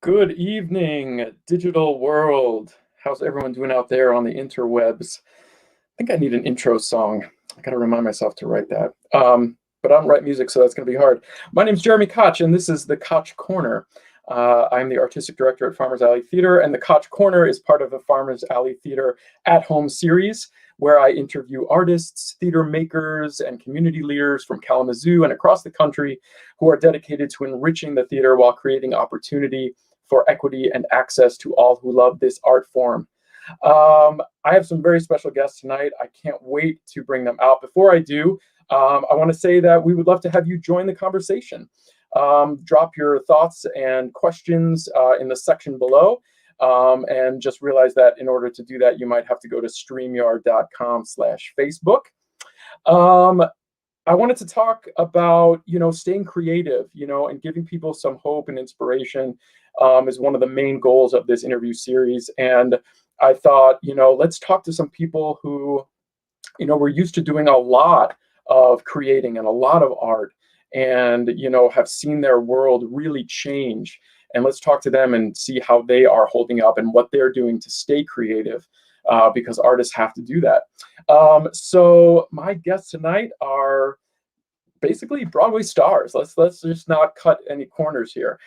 Good evening, digital world. How's everyone doing out there on the interwebs? I think I need an intro song. I gotta remind myself to write that. But I don't write music, so that's gonna be hard. My name's Jeremy Koch, and this is the Koch Korner. I'm the artistic director at Farmers Alley Theater, and the Koch Korner is part of the Farmers Alley Theater at-home series, where I interview artists, theater makers, and community leaders from Kalamazoo and across the country who are dedicated to enriching the theater while creating opportunity for equity and access to all who love this art form. I have some very special guests tonight. I can't wait to bring them out. Before I do, I want to say that we would love to have you join the conversation. Drop your thoughts and questions in the section below. And just realize that in order to do that, you might have to go to streamyard.com/Facebook. I wanted to talk about, staying creative, and giving people some hope and inspiration is one of the main goals of this interview series. And I thought, let's talk to some people who, were used to doing a lot of creating and a lot of art and, have seen their world really change. And let's talk to them and see how they are holding up and what they're doing to stay creative, because artists have to do that. So my guests tonight are basically Broadway stars. Let's just not cut any corners here.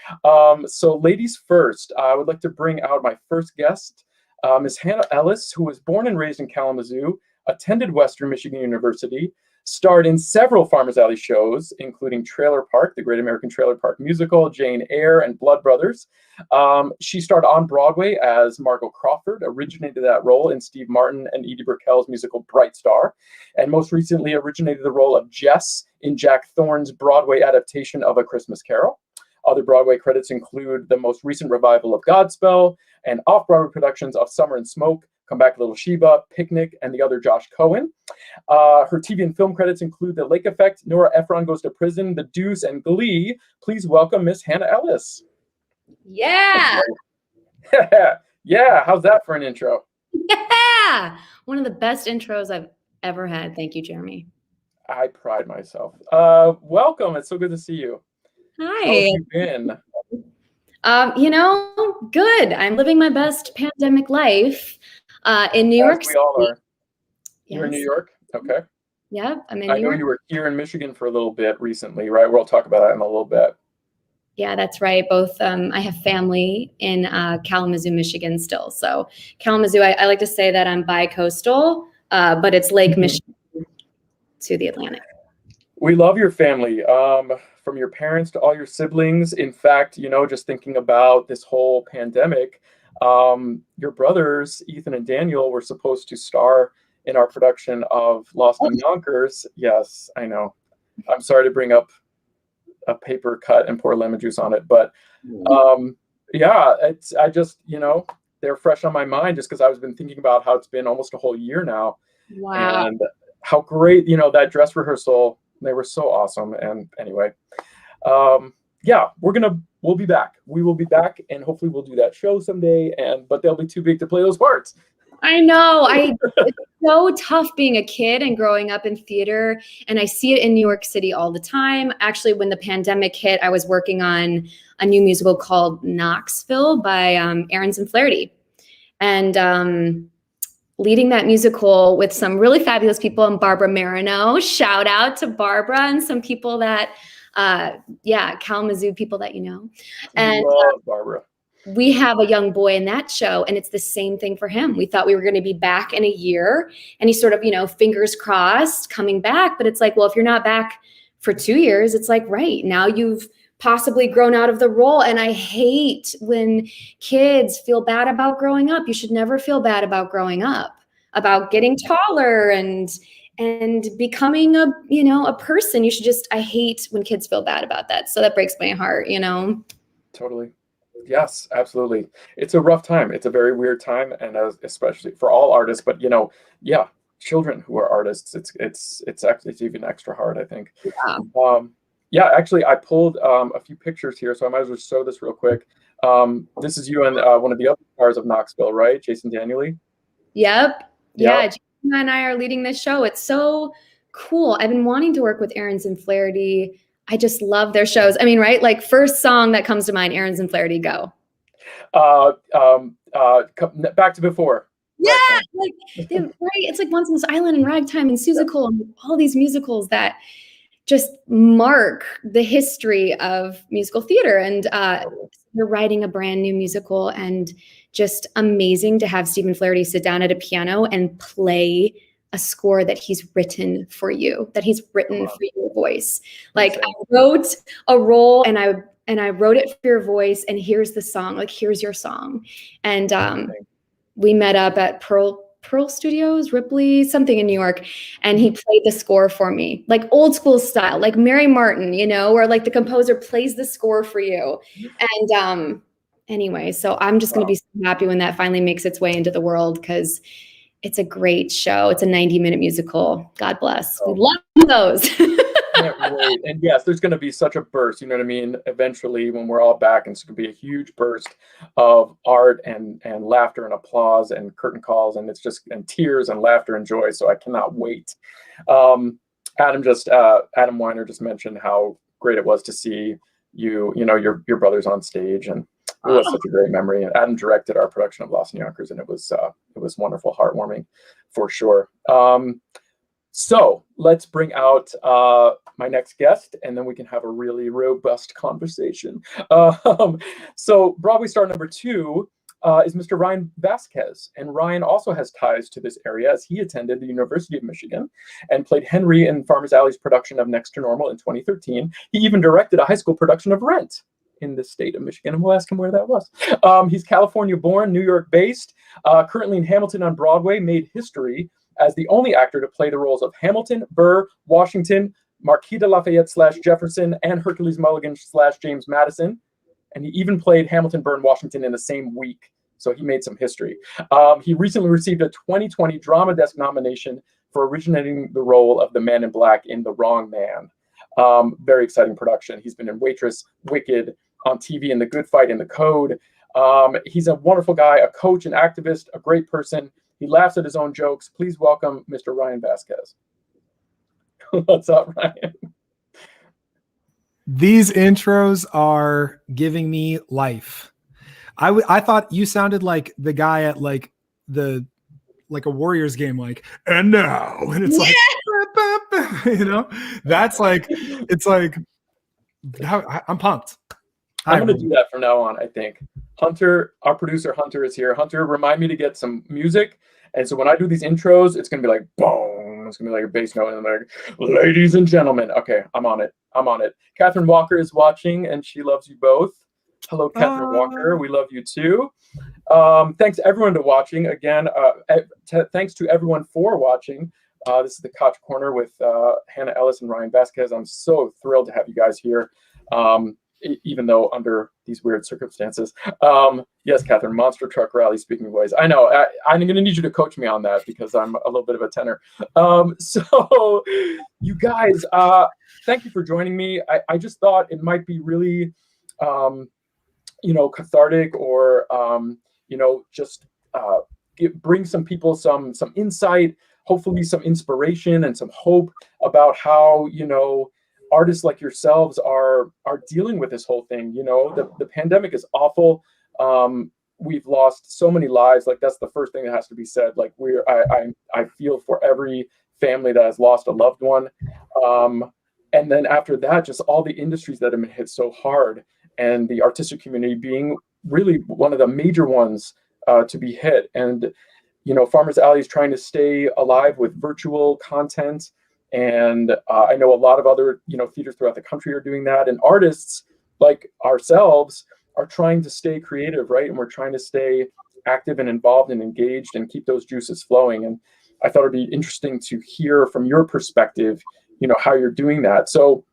So ladies first, I would like to bring out my first guest, Ms. Hannah Ellis, who was born and raised in Kalamazoo, attended Western Michigan University, starred in several Farmers Alley shows, including Trailer Park, the Great American Trailer Park Musical, Jane Eyre, and Blood Brothers. She starred on Broadway as Margot Crawford, originated that role in Steve Martin and Edie Brickell's musical Bright Star, and most recently originated the role of Jess in Jack Thorne's Broadway adaptation of A Christmas Carol. Other Broadway credits include the most recent revival of Godspell and off-Broadway productions of Summer and Smoke, Come Back Little Sheba, Picnic, and the other Josh Cohen. Her TV and film credits include The Lake Effect, Nora Ephron Goes to Prison, The Deuce, and Glee. Please welcome Miss Hannah Ellis. Yeah. Yeah, how's that for an intro? Yeah. One of the best intros I've ever had. Thank you, Jeremy. I pride myself. Welcome. It's so good to see you. Hi. How have you been? Good. I'm living my best pandemic life in New York City. We all are. Yes. You're in New York? Okay. Yep, I'm in New York. I know you were here in Michigan for a little bit recently, right? We'll talk about that in a little bit. Yeah, that's right. Both, I have family in Kalamazoo, Michigan still. So Kalamazoo, I like to say that I'm bi-coastal, but it's Lake Michigan to the Atlantic. We love your family, from your parents to all your siblings. In fact, just thinking about this whole pandemic, your brothers, Ethan and Daniel, were supposed to star in our production of Lost in Yonkers. Yes, I know. I'm sorry to bring up a paper cut and pour lemon juice on it, but I just, they're fresh on my mind just because I've been thinking about how it's been almost a whole year now. Wow. And how great, that dress rehearsal, they were so awesome. And anyway, we'll be back. We will be back, and hopefully we'll do that show someday, but they'll be too big to play those parts. I know. It's so tough being a kid and growing up in theater, and I see it in New York City all the time. Actually, when the pandemic hit, I was working on a new musical called Knoxville by Ahrens and Flaherty, and leading that musical with some really fabulous people, and Barbara Marino. Shout out to Barbara and some people that, Kalamazoo people that you know. And love Barbara. We have a young boy in that show, and it's the same thing for him. We thought we were going to be back in a year, and he's sort of, fingers crossed coming back. But it's like, well, if you're not back for 2 years, it's like, right now you've possibly grown out of the role. And I hate when kids feel bad about growing up. You should never feel bad about growing up, about getting taller and becoming a person. You should I hate when kids feel bad about that. So that breaks my heart, Totally. Yes, absolutely. It's a rough time. It's a very weird time, and especially for all artists. But children who are artists, it's even extra hard, I think. Yeah. Actually, I pulled a few pictures here, so I might as well show this real quick. This is you and one of the other stars of Knoxville, right? Jason Daniely? Yep. Yeah, Jason and I are leading this show. It's so cool. I've been wanting to work with Ahrens and Flaherty. I just love their shows. I mean, right? Like, first song that comes to mind, Ahrens and Flaherty, go. Back to Before. Yeah, like it's like Once on This Island and Ragtime and Seussical and all these musicals that just mark the history of musical theater. And you're writing a brand new musical, and just amazing to have Stephen Flaherty sit down at a piano and play a score that he's written for you, that he's written for your voice. Like, I wrote a role and I wrote it for your voice, and here's the song, like, here's your song. And we met up at Pearl Studios, Ripley, something in New York, and he played the score for me, like old school style, like Mary Martin, you know, where like the composer plays the score for you. And anyway, so I'm just going to be so happy when that finally makes its way into the world, because it's a great show. It's a 90-minute musical. God bless. We love those. Can't wait. And yes, there's going to be such a burst, you know what I mean? Eventually, when we're all back, and it's going to be a huge burst of art and laughter and applause and curtain calls, and it's just and tears and laughter and joy. So I cannot wait. Adam Weiner just mentioned how great it was to see your brothers on stage, and it was such a great memory. And Adam directed our production of Lost in Yonkers, and it was wonderful, heartwarming, for sure. So let's bring out my next guest, and then we can have a really robust conversation. So Broadway star number 2 is Mr. Ryan Vasquez. And Ryan also has ties to this area, as he attended the University of Michigan and played Henry in Farmers Alley's production of Next to Normal in 2013. He even directed a high school production of Rent in the state of Michigan, and we'll ask him where that was. He's California-born, New York-based, currently in Hamilton on Broadway, made history as the only actor to play the roles of Hamilton, Burr, Washington, Marquis de Lafayette / Jefferson, and Hercules Mulligan / James Madison. And he even played Hamilton, Burr, and Washington in the same week. So he made some history. He recently received a 2020 Drama Desk nomination for originating the role of the Man in Black in The Wrong Man. Very exciting production. He's been in Waitress, Wicked, on TV in The Good Fight, and The Code. He's a wonderful guy, a coach, an activist, a great person. He laughs at his own jokes. Please welcome Mr. Ryan Vasquez. What's up, Ryan? These intros are giving me life. I thought you sounded like the guy at like a Warriors game, like, and now, and it's like, you know, that's like, it's like, I'm pumped. I'm going to do that from now on, I think. Hunter, our producer, Hunter, is here. Hunter, remind me to get some music. And so when I do these intros, it's going to be like, boom. It's going to be like a bass note. And I'm like, ladies and gentlemen. Okay, I'm on it. Catherine Walker is watching, and she loves you both. Hello, Catherine Walker. We love you too. Thanks everyone to watching. Again, thanks to everyone for watching. This is the Koch Korner with Hannah Ellis and Ryan Vasquez. I'm so thrilled to have you guys here. Even though under these weird circumstances. Yes, Catherine, Monster Truck Rally, speaking voice. I know, I'm going to need you to coach me on that, because I'm a little bit of a tenor. So you guys, thank you for joining me. I just thought it might be really, cathartic, or, just bring some people some insight, hopefully some inspiration and some hope about how, artists like yourselves are dealing with this whole thing. The pandemic is awful. We've lost so many lives. Like, that's the first thing that has to be said. Like, I feel for every family that has lost a loved one. And then after that, just all the industries that have been hit so hard, and the artistic community being really one of the major ones to be hit. And, Farmers Alley is trying to stay alive with virtual content. And I know a lot of other, theaters throughout the country are doing that. And artists like ourselves are trying to stay creative, right? And we're trying to stay active and involved and engaged and keep those juices flowing. And I thought it'd be interesting to hear from your perspective, how you're doing that. So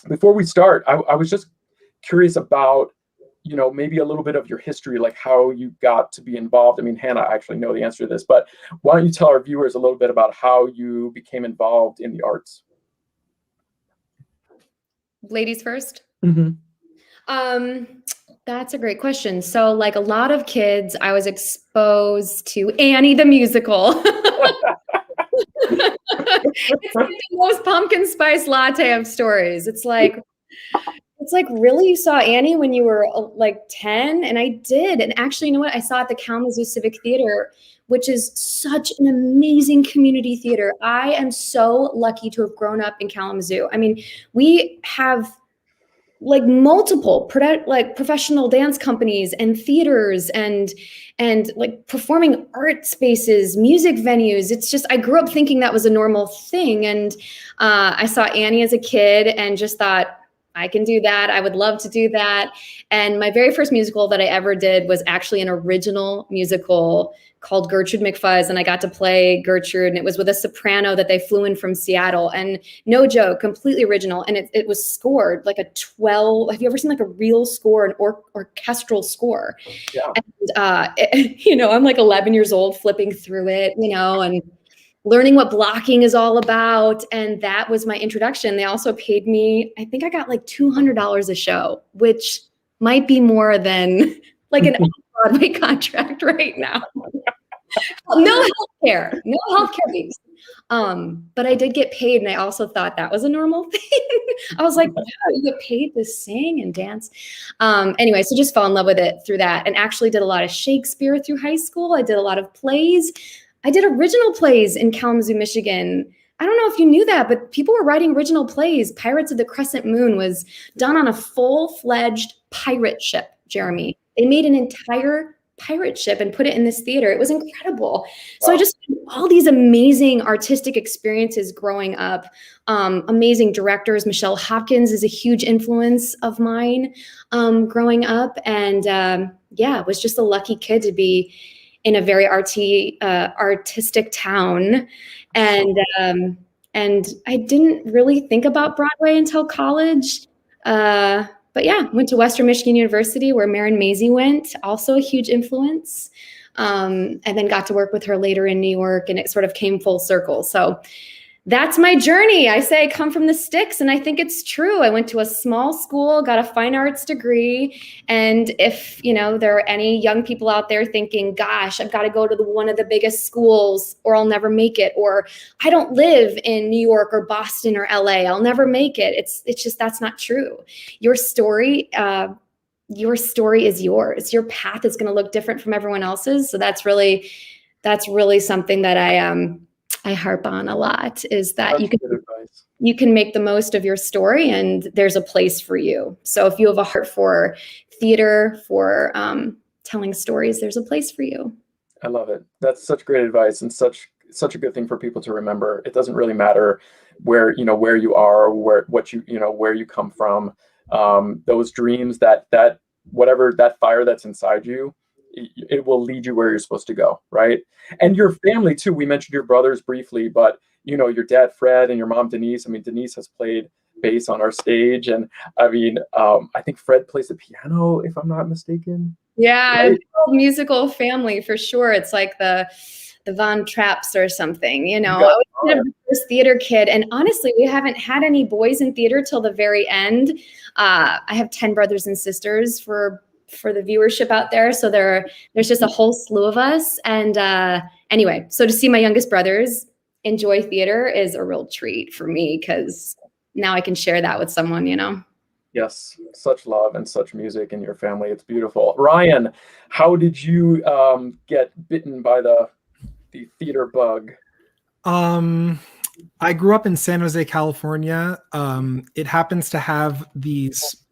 before we start, I was just curious about, maybe a little bit of your history, like how you got to be involved. I mean, Hannah, I actually know the answer to this, but why don't you tell our viewers a little bit about how you became involved in the arts? Ladies first? Mm-hmm. That's a great question. So, like a lot of kids, I was exposed to Annie the musical. It's like the most pumpkin spice latte of stories. It's it's like, really? You saw Annie when you were like 10? And I did. And actually, you know what? I saw it at the Kalamazoo Civic Theater, which is such an amazing community theater. I am so lucky to have grown up in Kalamazoo. I mean, we have like multiple professional dance companies and theaters and like performing art spaces, music venues. It's just, I grew up thinking that was a normal thing. And I saw Annie as a kid and just thought, I can do that. I would love to do that. And my very first musical that I ever did was actually an original musical called Gertrude McFuzz. And I got to play Gertrude, and it was with a soprano that they flew in from Seattle. And no joke, completely original. And it was scored like a 12. Have you ever seen like a real score, an orchestral score? Yeah. And, you know, I'm like 11 years old flipping through it, you know, and learning what blocking is all about. And that was my introduction. They also paid me, I think I got like $200 a show, which might be more than like an Broadway contract right now. No healthcare leaves. But I did get paid, and I also thought that was a normal thing. I was like, wow, you get paid to sing and dance. Anyway, so just fell in love with it through that, and actually did a lot of Shakespeare through high school. I did a lot of plays. I did original plays in Kalamazoo, Michigan. I don't know if you knew that, but people were writing original plays. Pirates of the Crescent Moon was done on a full-fledged pirate ship, Jeremy. They made an entire pirate ship and put it in this theater. It was incredible. So I just had all these amazing artistic experiences growing up. Amazing directors. Michelle Hopkins is a huge influence of mine growing up. And was just a lucky kid to be in a very artistic town. And I didn't really think about Broadway until college. But yeah, went to Western Michigan University where Marin Mazzie went, also a huge influence. And then got to work with her later in New York, and it sort of came full circle. So that's my journey. I say I come from the sticks, and I think it's true. I went to a small school, got a fine arts degree. And if, you know, there are any young people out there thinking, gosh, I've got to go to one of the biggest schools or I'll never make it, or I don't live in New York or Boston or LA, I'll never make it. It's just, that's not true. Your story is yours. Your path is going to look different from everyone else's. So that's really something that I harp on a lot, is that you can make the most of your story, and there's a place for you. So if you have a heart for theater, for telling stories, there's a place for you. I love it. That's such great advice, and such a good thing for people to remember. It doesn't really matter where you are, where you come from. Those dreams, that whatever, that fire that's inside you, it will lead you where you're supposed to go, right? And your family too. We mentioned your brothers briefly, but you know, your dad Fred and your mom Denise. I mean, Denise has played bass on our stage, and I mean, I think Fred plays the piano, if I'm not mistaken. Yeah, right? Musical family for sure. It's like the Von Trapps or something, you know. I was kind of the first theater kid, and honestly, we haven't had any boys in theater till the very end. I have 10 brothers and sisters for the viewership out there. So there's just a whole slew of us. And anyway, so to see my youngest brothers enjoy theater is a real treat for me, because now I can share that with someone, you know? Yes, such love and such music in your family. It's beautiful. Ryan, how did you get bitten by the theater bug? I grew up in San Jose, California. It happens to have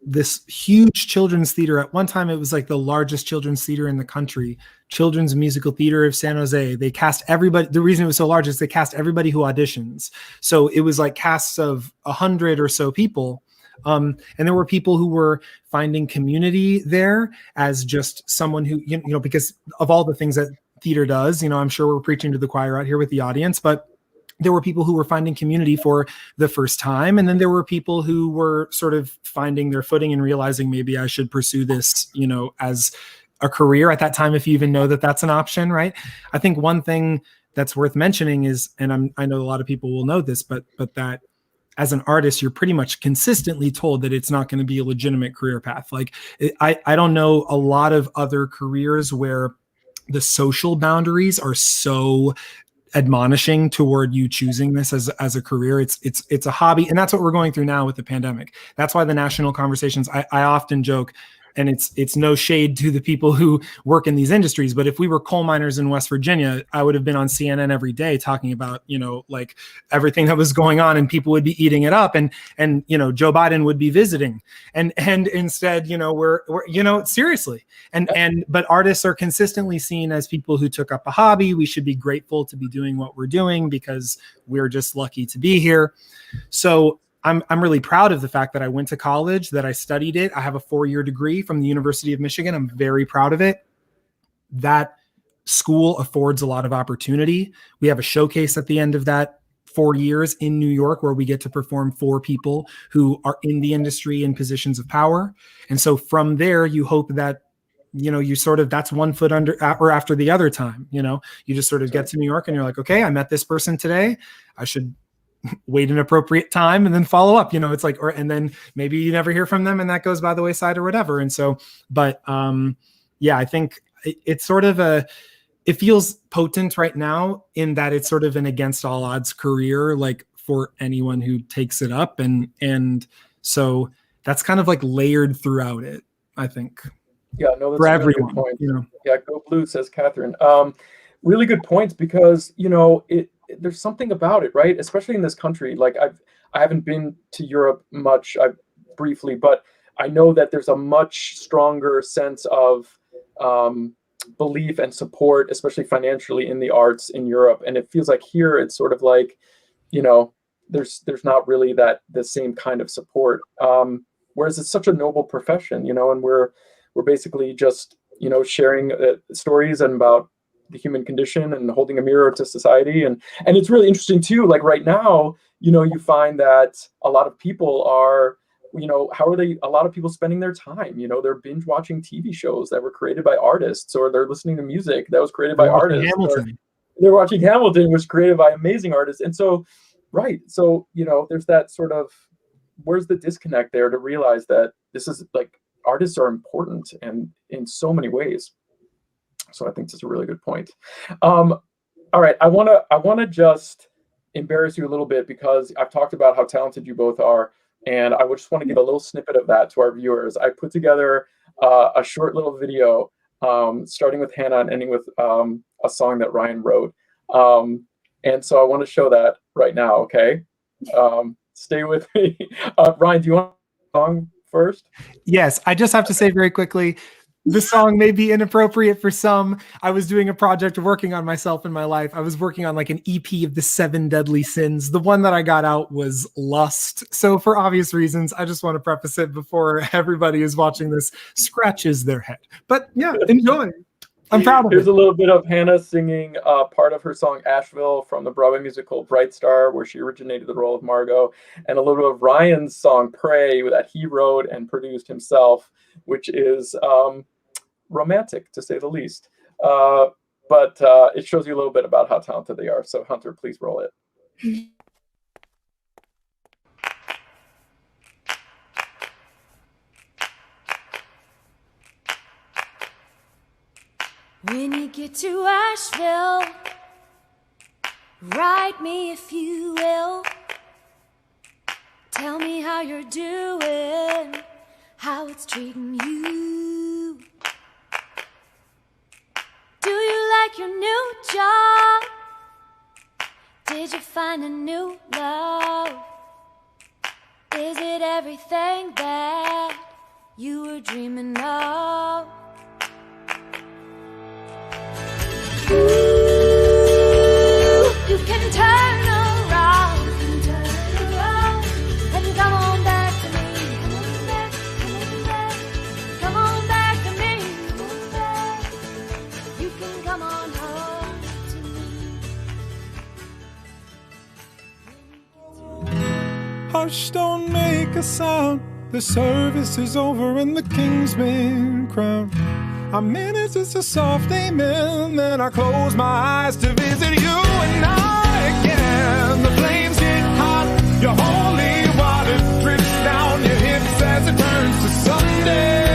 this huge children's theater. At one time, it was like the largest children's theater in the country, Children's Musical Theater of San Jose. They cast everybody. The reason it was so large is they cast everybody who auditions. So it was like casts of 100 or so people. And there were people who were finding community there as just someone who, you know, because of all the things that theater does, you know, I'm sure we're preaching to the choir out here with the audience, but there were people who were finding community for the first time. And then there were people who were sort of finding their footing and realizing maybe I should pursue this, you know, as a career at that time, if you even know that that's an option, right? I think one thing that's worth mentioning is, and I know a lot of people will know this, but that as an artist, you're pretty much consistently told that it's not going to be a legitimate career path. Like I don't know a lot of other careers where the social boundaries are so admonishing toward you choosing this as a career. It's a hobby. And that's what we're going through now with the pandemic. That's why the national conversations, I often joke, and it's no shade to the people who work in these industries, but if we were coal miners in West Virginia, I would have been on CNN every day talking about, like everything that was going on, and people would be eating it up, and Joe Biden would be visiting, and instead, we're seriously, but artists are consistently seen as people who took up a hobby. We should be grateful to be doing what we're doing because we're just lucky to be here. So I'm really proud of the fact that I went to college, that I studied it. I have a 4-year degree from the University of Michigan. I'm very proud of it. That school affords a lot of opportunity. We have a showcase at the end of that 4 years in New York where we get to perform for people who are in the industry in positions of power. And so from there, you hope that, you sort of, that's one foot under or after the other time, you just sort of get to New York and you're like, okay, I met this person today. I should wait an appropriate time and then follow up, it's like, and then maybe you never hear from them and that goes by the wayside or whatever. And so, but I think it's sort of it feels potent right now in that it's sort of an against all odds career, like for anyone who takes it up. And so that's kind of like layered throughout it, I think. Yeah, no, that's for a really everyone, good point. Yeah, go blue, says Catherine. Really good points because, there's something about it, right? Especially in this country. Like I haven't been to Europe much, briefly, but I know that there's a much stronger sense of belief and support, especially financially, in the arts in Europe. And it feels like here it's sort of like, there's not really the same kind of support. Whereas it's such a noble profession, and we're basically just, sharing stories and about the human condition and holding a mirror to society. And it's really interesting too, like right now, you find that a lot of people are, a lot of people spending their time, they're binge watching TV shows that were created by artists, or they're listening to music that was created by artists. They're watching Hamilton, which was created by amazing artists. And so, right. So, there's that sort of, where's the disconnect there to realize that this is like, artists are important and in so many ways. So I think that's a really good point. All right, I wanna just embarrass you a little bit because I've talked about how talented you both are, and I just want to give a little snippet of that to our viewers. I put together a short little video, starting with Hannah and ending with a song that Ryan wrote, and so I want to show that right now. Okay, stay with me. Ryan, do you want a song first? Yes, I just have to say very quickly, the song may be inappropriate for some. I was doing a project working on myself in my life. I was working on like an EP of the 7 deadly sins. The one that I got out was lust. So for obvious reasons, I just want to preface it before everybody who's watching this scratches their head. But yeah, enjoy. I'm proud of it. Here's a little bit of Hannah singing part of her song Asheville from the Broadway musical Bright Star, where she originated the role of Margot, and a little bit of Ryan's song Pray that he wrote and produced himself, which is romantic, to say the least. But it shows you a little bit about how talented they are. So Hunter, please roll it. When you get to Asheville, write me if you will. Tell me how you're doing, how it's treating you. Do you like your new job? Did you find a new love? Is it everything that you were dreaming of? Ooh, you can turn around, and come on back to me. Come on back to me. You can come on home to me. Hush, don't make a sound. The service is over and the king's been crowned. I mean, it's just a soft amen. Then I close my eyes to visit you and I again. The flames get hot, your holy water drips down your hips as it turns to Sunday.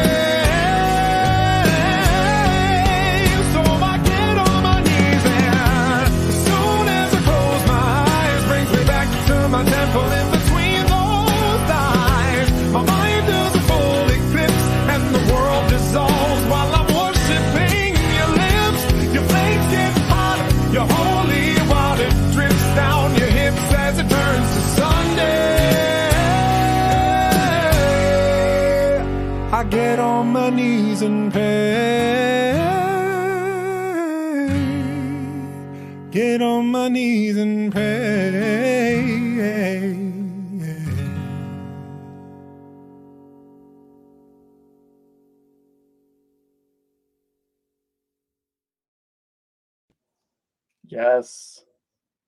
So I get on my knees and as soon get on my knees and pray. Get on my knees and pray.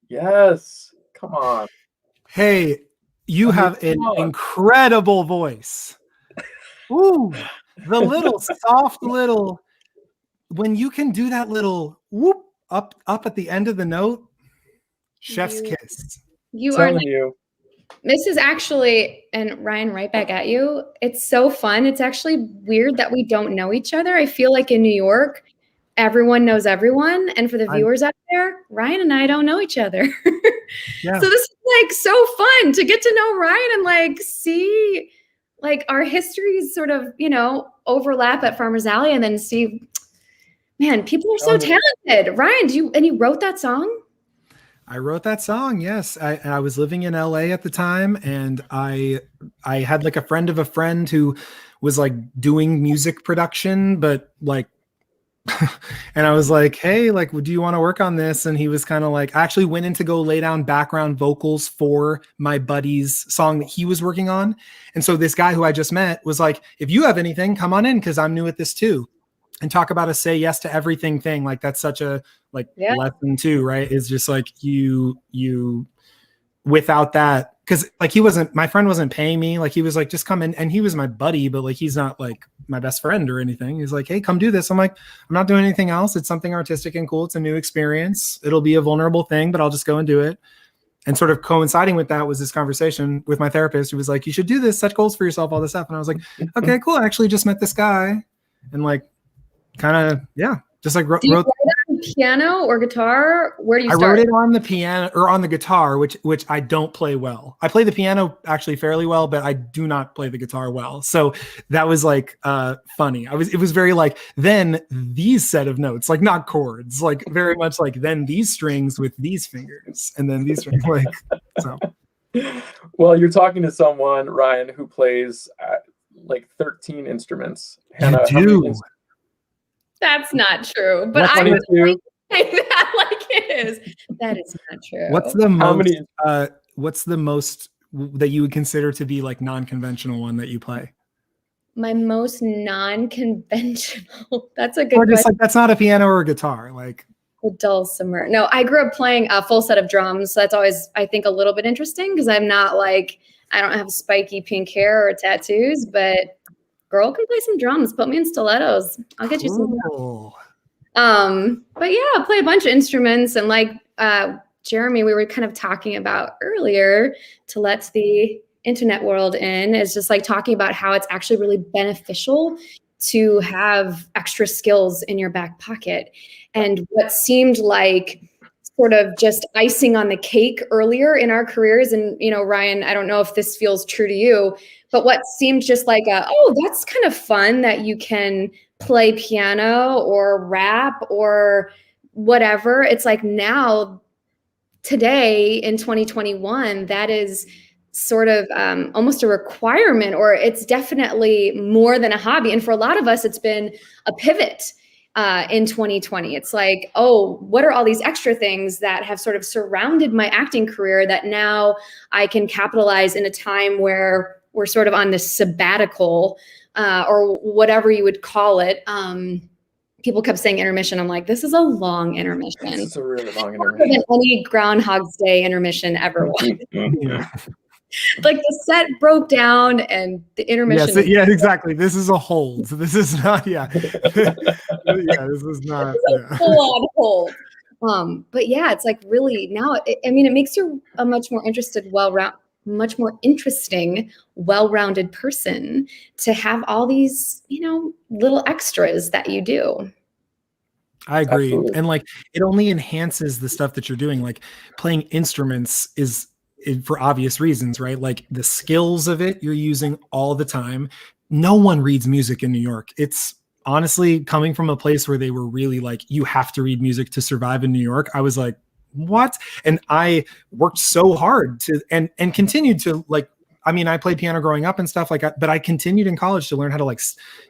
Yes. Come on. Hey, you have an incredible voice. Ooh, the little soft little, when you can do that little whoop up at the end of the note, chef's kiss. You are Telling you. This is actually, and Ryan, right back at you. It's so fun. It's actually weird that we don't know each other. I feel like in New York, everyone knows everyone. And for the viewers out there, Ryan and I don't know each other. Yeah. So this is like so fun to get to know Ryan and like see like our histories sort of, you know, overlap at Farmers Alley and then see, man, people are so talented. Ryan, and you wrote that song? I wrote that song. Yes. I was living in LA at the time, and I had like a friend of a friend who was like doing music production, but like, and I was like, hey, like, do you want to work on this? And he was kind of like, I actually went in to go lay down background vocals for my buddy's song that he was working on. And so this guy who I just met was like, if you have anything, come on in, because I'm new at this too. And talk about a say yes to everything thing. Like that's such a lesson too, right? It's just like you without that, because like my friend wasn't paying me. Like he was like, just come in, and he was my buddy, but like he's not like my best friend or anything. He's like, hey, come do this. I'm like, I'm not doing anything else. It's something artistic and cool. It's a new experience. It'll be a vulnerable thing, but I'll just go and do it. And sort of coinciding with that was this conversation with my therapist, who was like, you should do this, set goals for yourself, all this stuff. And I was like, okay, cool. I actually just met this guy, and like, kind of, yeah, just like wrote. Do you write on piano or guitar? Where do you start? I wrote it on the piano or on the guitar, which I don't play well. I play the piano actually fairly well, but I do not play the guitar well. So that was like funny. It was very like, then these set of notes, like not chords, like very much like then these strings with these fingers, and then these strings, like so. Well, you're talking to someone, Ryan, who plays like 13 instruments. Hannah, you do. That's not true, but I would say that like it is. That is not true. What's the most that you would consider to be like non-conventional one that you play? My most non-conventional. That's a good question. Or just question. like that's not a piano or a guitar, like a dulcimer. No, I grew up playing a full set of drums, so that's always I think a little bit interesting because I'm not like I don't have spiky pink hair or tattoos, but girl can play some drums. Put me in stilettos. I'll get you some. But yeah, I play a bunch of instruments, and like Jeremy, we were kind of talking about earlier to let the internet world in is just like talking about how it's actually really beneficial to have extra skills in your back pocket. And what seemed like sort of just icing on the cake earlier in our careers, and you know, Ryan, I don't know if this feels true to you, but what seemed just like that's kind of fun that you can play piano or rap or whatever. It's like now, today in 2021, that is sort of almost a requirement, or it's definitely more than a hobby. And for a lot of us, it's been a pivot in 2020. It's like, oh, what are all these extra things that have sort of surrounded my acting career that now I can capitalize in a time where we're sort of on this sabbatical or whatever you would call it. People kept saying intermission. I'm like, this is a long intermission. This is a really long intermission. Longer than any Groundhog's Day intermission ever was. yeah. Like the set broke down and the intermission. Yes, yeah, exactly. This is a hold. This is not, yeah. Yeah, this is not full on hold. But yeah, it's like really now, it makes you a much more interesting, well-rounded person to have all these, little extras that you do. I agree. Absolutely. And like, it only enhances the stuff that you're doing. Like playing instruments is for obvious reasons, right? Like the skills of it, you're using all the time. No one reads music in New York. It's honestly coming from a place where they were really like, you have to read music to survive in New York. I was like, what? And I worked so hard to, and continued to like, I mean, I played piano growing up and stuff like that, but I continued in college to learn how to like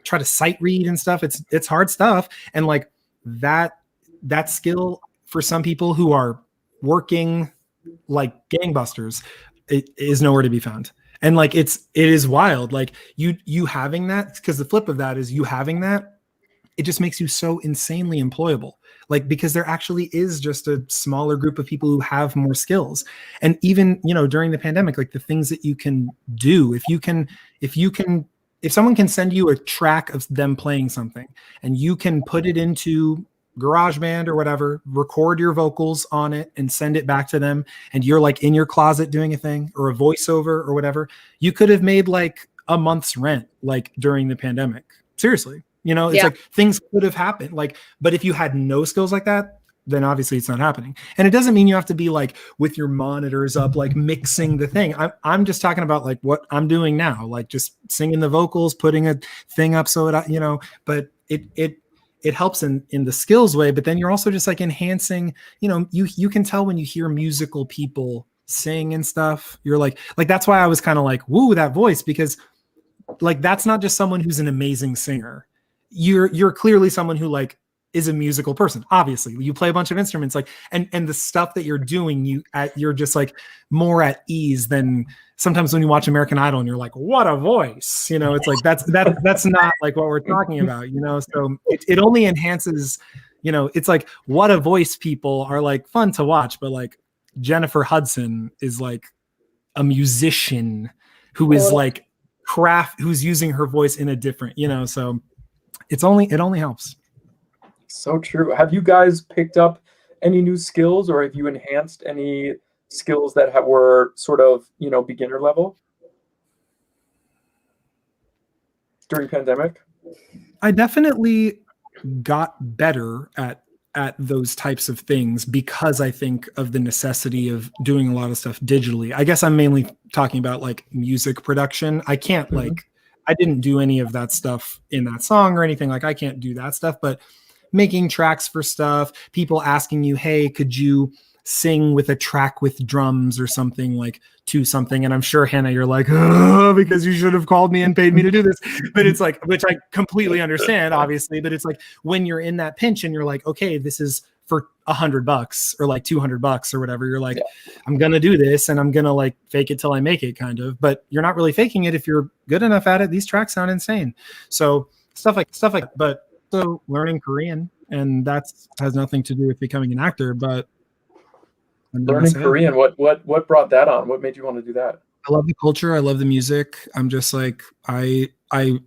try to sight read and stuff. It's hard stuff. And like that skill for some people who are working like gangbusters, it is nowhere to be found. And like, it is wild. Like you having that, because the flip of that is you having that, it just makes you so insanely employable. Like, because there actually is just a smaller group of people who have more skills. And even, you know, during the pandemic, like the things that you can do, if someone can send you a track of them playing something and you can put it into GarageBand or whatever, record your vocals on it and send it back to them, and you're like in your closet doing a thing or a voiceover or whatever, you could have made like a month's rent, like during the pandemic. Seriously. You know, it's like things could have happened. Like, but if you had no skills like that, then obviously it's not happening. And it doesn't mean you have to be like with your monitors up, like mixing the thing. I'm just talking about like what I'm doing now, like just singing the vocals, putting a thing up so it, you know, but it helps in the skills way. But then you're also just like enhancing, you know, you can tell when you hear musical people sing and stuff, you're like that's why I was kind of like, woo, that voice, because like that's not just someone who's an amazing singer. You're clearly someone who like is a musical person. Obviously, you play a bunch of instruments, like and the stuff that you're doing, you're just like more at ease than sometimes when you watch American Idol and you're like, what a voice, you know. It's like that's not like what we're talking about, you know. So it only enhances, you know. It's like what a voice people are like fun to watch, but like Jennifer Hudson is like a musician who is like who's using her voice in a different, you know. So it only helps. So true. Have you guys picked up any new skills, or have you enhanced any skills that were sort of, you know, beginner level during pandemic? I definitely got better at those types of things because I think of the necessity of doing a lot of stuff digitally. I guess I'm mainly talking about like music production. I can't like, I didn't do any of that stuff in that song or anything. Like I can't do that stuff, but making tracks for stuff, people asking you, hey, could you sing with a track with drums or something, like to something. And I'm sure, Hannah, you're like, oh, because you should have called me and paid me to do this. But it's like, which I completely understand, obviously, but it's like when you're in that pinch and you're like, okay, this is for $100 or like $200 or whatever. You're like, I'm going to do this and I'm going to like fake it till I make it kind of, but you're not really faking it. If you're good enough at it, these tracks sound insane. So stuff like, but so learning Korean, and that's has nothing to do with becoming an actor, but learning Korean, what brought that on? What made you want to do that? I love the culture. I love the music. I'm just like, I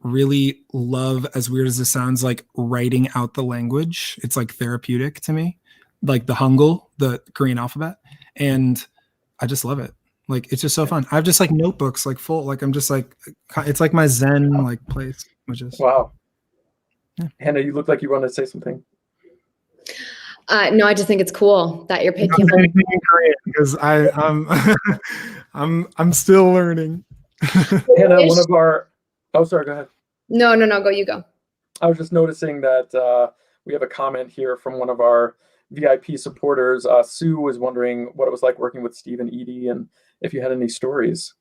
really love, as weird as this sounds, like writing out the language. It's like therapeutic to me, like the Hangul, the Korean alphabet. And I just love it. Like, it's just so fun. I have just like notebooks, like full, like, I'm just like, it's like my Zen like place, which is. Wow. Yeah. Hannah, you look like you want to say something. No, I just think it's cool that you're picking up Korean because I'm still learning. Hannah, one of our sorry, go ahead. No, go, you go. I was just noticing that we have a comment here from one of our VIP supporters. Sue was wondering what it was like working with Steve and Edie and if you had any stories.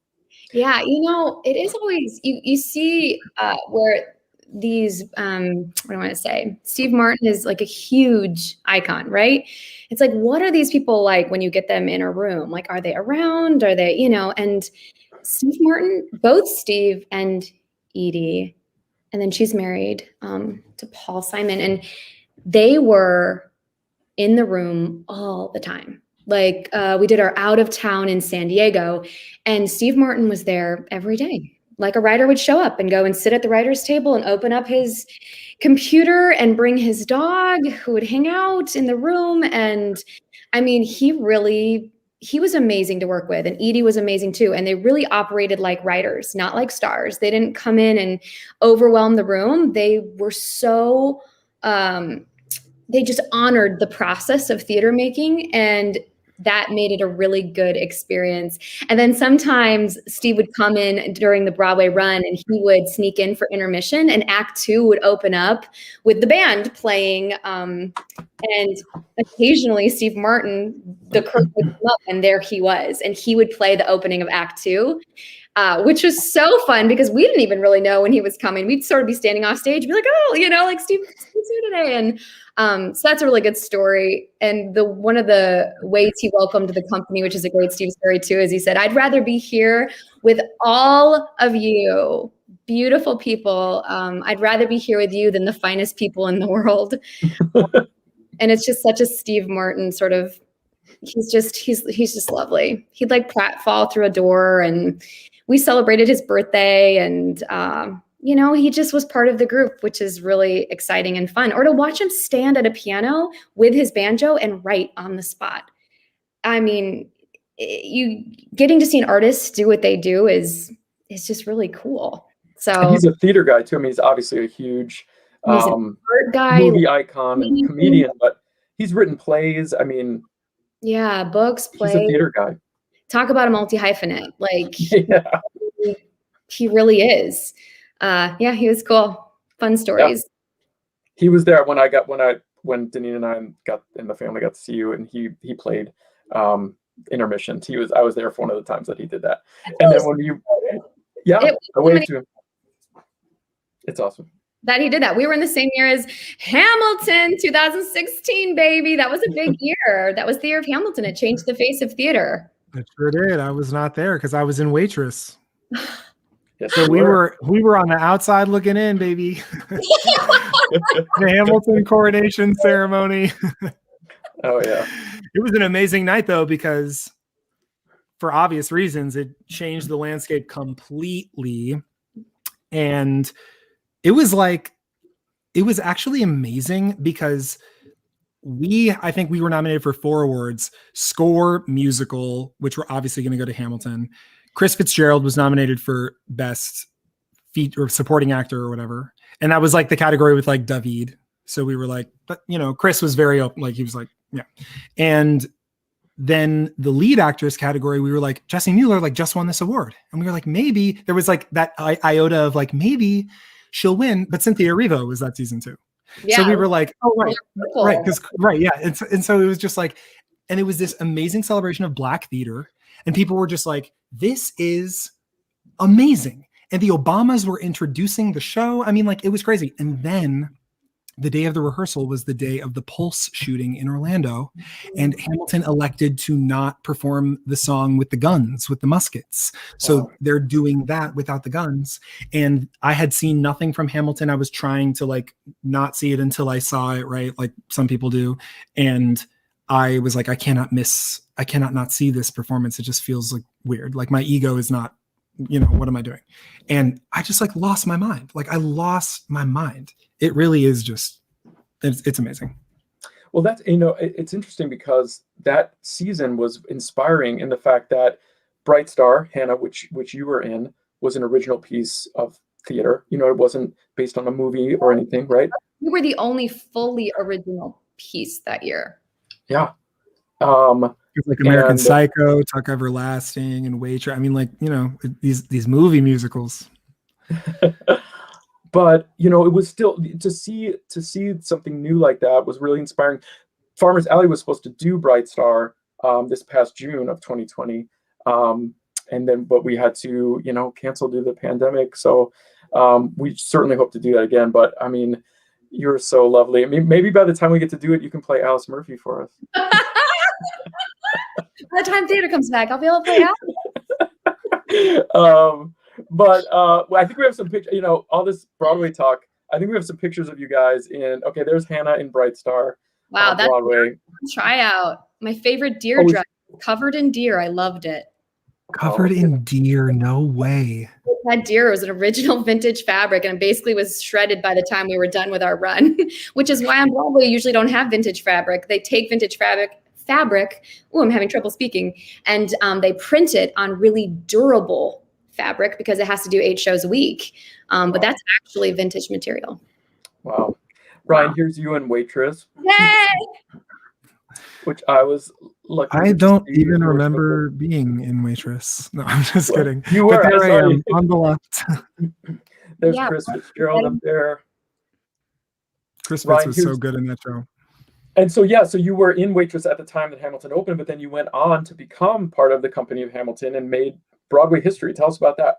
Yeah, you know, it is always you see where these what do I want to say? Steve Martin is like a huge icon, right? It's like, what are these people like when you get them in a room? Like, are they around? Are they, you know? And Steve Martin, both Steve and Edie, and then she's married to Paul Simon, and they were in the room all the time. Like we did our out of town in San Diego, and Steve Martin was there every day. Like a writer would show up and go and sit at the writer's table and open up his computer and bring his dog, who would hang out in the room. And I mean, he was amazing to work with, and Edie was amazing too. And they really operated like writers, not like stars. They didn't come in and overwhelm the room. They were so, they just honored the process of theater making, and that made it a really good experience. And then sometimes Steve would come in during the Broadway run and he would sneak in for intermission, and Act 2 would open up with the band playing. And occasionally Steve Martin, the curtain would come up and there he was, and he would play the opening of Act 2. which was so fun because we didn't even really know when he was coming. We'd sort of be standing off stage and be like, oh, like Steve's here today. And so that's a really good story. And one of the ways he welcomed the company, which is a great Steve story too, is he said, I'd rather be here with all of you beautiful people. I'd rather be here with you than the finest people in the world. And it's just such a Steve Martin sort of, he's just lovely. He'd like fall through a door, and we celebrated his birthday, and he just was part of the group, which is really exciting and fun. Or to watch him stand at a piano with his banjo and write on the spot. I mean, getting to see an artist do what they do is just really cool. So and he's a theater guy too. I mean, he's obviously a huge he's an art guy, movie icon and comedian, but he's written plays. I mean, yeah, books, plays. He's a theater guy. Talk about a multi-hyphenate. Like, yeah. He really is. He was cool. Fun stories. Yeah. He was there when Deneen and I and the family got to see you, and he played intermissions. I was there for one of the times that he did that. And then when I waved to him. It's awesome that he did that. We were in the same year as Hamilton, 2016, baby. That was a big year. That was the year of Hamilton. It changed the face of theater. It sure did. I was not there because I was in Waitress. Yes, so we were on the outside looking in, baby. The Hamilton coronation ceremony. Oh yeah. It was an amazing night though, because for obvious reasons, it changed the landscape completely. And it was actually amazing because I think we were nominated for 4 awards: score, musical, which were obviously going to go to Hamilton. Chris Fitzgerald was nominated for best or supporting actor or whatever. And that was like the category with like David. So we were like, but Chris was very open. Like he was like, yeah. And then the lead actress category, we were like, Jessie Mueller like just won this award. And we were like, maybe there was like that iota of like, maybe she'll win. But Cynthia Erivo was that season too. Yeah. So we were like, oh, right. Right. Yeah. And so it was just like, and it was this amazing celebration of Black theater. And people were just like, this is amazing. And the Obamas were introducing the show. I mean, like, it was crazy. And then the day of the rehearsal was the day of the Pulse shooting in Orlando. And Hamilton elected to not perform the song with the guns, with the muskets. So they're doing that without the guns. And I had seen nothing from Hamilton. I was trying to like not see it until I saw it, right? Like some people do. And I was like, I cannot not see this performance. It just feels like weird. Like my ego is not, what am I doing? And I just like lost my mind. Like I lost my mind. It really is just, it's amazing. Well, that's, it's interesting because that season was inspiring in the fact that Bright Star, Hannah, which you were in, was an original piece of theater. It wasn't based on a movie or anything, right? We were the only fully original piece that year. Yeah. Like American Psycho, Tuck Everlasting, and Waitress. I mean, like, these movie musicals. But it was still to see something new like that was really inspiring. Farmers Alley was supposed to do Bright Star this past June of 2020, but we had to cancel due to the pandemic. So we certainly hope to do that again. But I mean, you're so lovely. I mean, maybe by the time we get to do it, you can play Alice Murphy for us. By the time theater comes back, I'll be able to play out. But I think we have some pictures, all this Broadway talk. I think we have some pictures of you guys there's Hannah in Bright Star. Wow, that's Broadway. Tryout. My favorite deer dress, covered in deer. I loved it. Covered in deer, no way. That deer was an original vintage fabric and it basically was shredded by the time we were done with our run, which is why on Broadway you usually don't have vintage fabric. They take vintage fabric. Oh, I'm having trouble speaking. And they print it on really durable fabric because it has to do 8 shows a week. But that's actually vintage material. Wow. Ryan, here's you in Waitress. Yay! Which I was lucky. I don't even remember being in Waitress. No, I'm just kidding. You were. But there I am on the left. There's Chris Fitzgerald up there. Chris Fitz was so good in that show. And so you were in Waitress at the time that Hamilton opened, but then you went on to become part of the company of Hamilton and made Broadway history. Tell us about that.